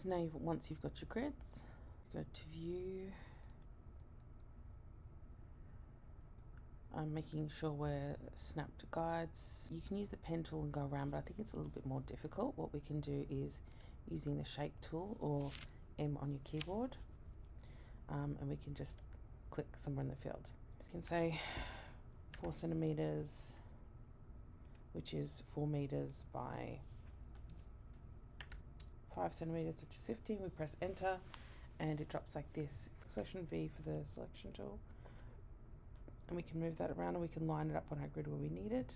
So now once you've got your grids, go to view. I'm making sure we're snapped to guides. You can use the pen tool and go around, but I think it's a little bit more difficult. What we can do is using the shape tool or M on your keyboard, and we can just click somewhere in the field. You can say 4 centimeters, which is 4 meters by 5 centimeters, which is 15. We press enter and it drops like this. Selection V for the selection tool. And we can move that around and we can line it up on our grid where we need it.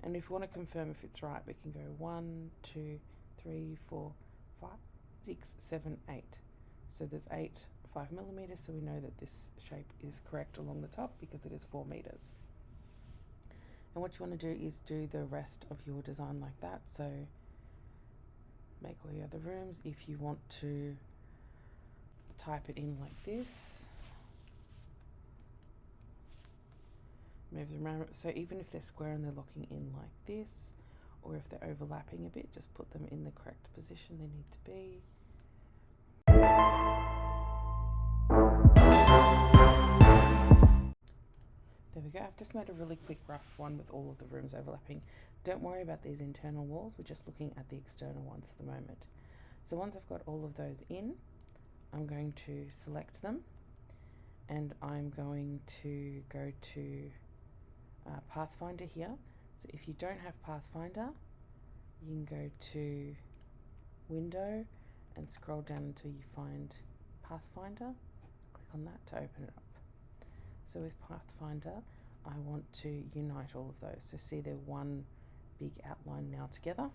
And if we want to confirm if it's right, we can go 1, 2, 3, 4, 5, 6, 7, 8. So there's 8 5 millimeters, so we know that this shape is correct along the top because it is 4 meters. And what you want to do is do the rest of your design like that. So make all your other rooms. If you want to type it in like this, move them around. So even if they're square and they're looking in like this, or if they're overlapping a bit, just put them in the correct position they need to be. There we go. I've just made a really quick rough one with all of the rooms overlapping. Don't worry about these internal walls. We're just looking at the external ones for the moment. So once I've got all of those in, I'm going to select them and I'm going to go to Pathfinder here. So if you don't have Pathfinder, you can go to Window and scroll down until you find Pathfinder. Click on that to open it up. So with Pathfinder, I want to unite all of those. So see, they're one big outline now together.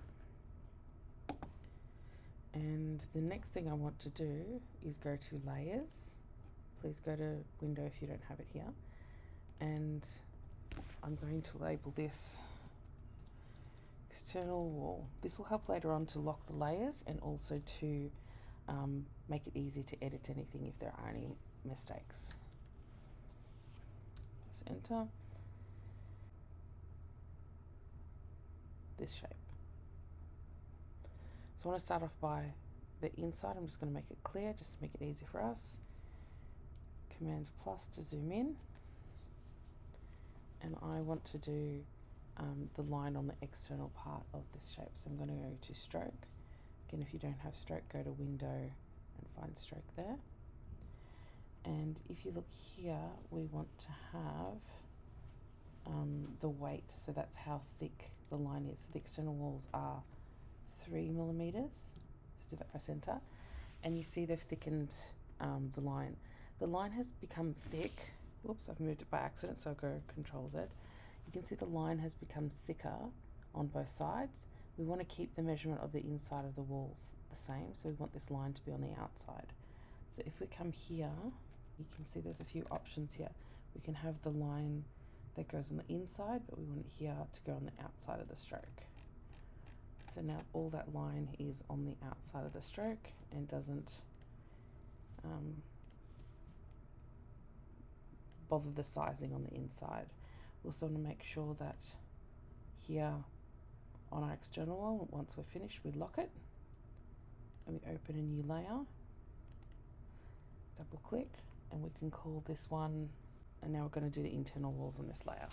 And the next thing I want to do is go to Layers. Please go to Window if you don't have it here. And I'm going to label this External Wall. This will help later on to lock the layers and also to make it easy to edit anything if there are any mistakes. Press enter. This shape. So I want to start off by the inside. I'm just going to make it clear, just to make it easy for us. Command plus to zoom in. And I want to do the line on the external part of this shape. So I'm going to go to stroke. Again, if you don't have stroke, go to Window and find stroke there. And if you look here, we want to have the weight. So that's how thick the line is. So the external walls are 3 millimeters. So do that, press enter. And you see they've thickened the line. The line has become thick. Whoops, I've moved it by accident, so I'll go Control Z. You can see the line has become thicker on both sides. We want to keep the measurement of the inside of the walls the same, so we want this line to be on the outside. So if we come here, you can see there's a few options here. We can have the line that goes on the inside, but we want it here to go on the outside of the stroke. So now all that line is on the outside of the stroke and doesn't bother the sizing on the inside. We also want to make sure that here on our external wall, once we're finished, we lock it and we open a new layer, double click, and we can call this one, and now we're going to do the internal walls on this layer.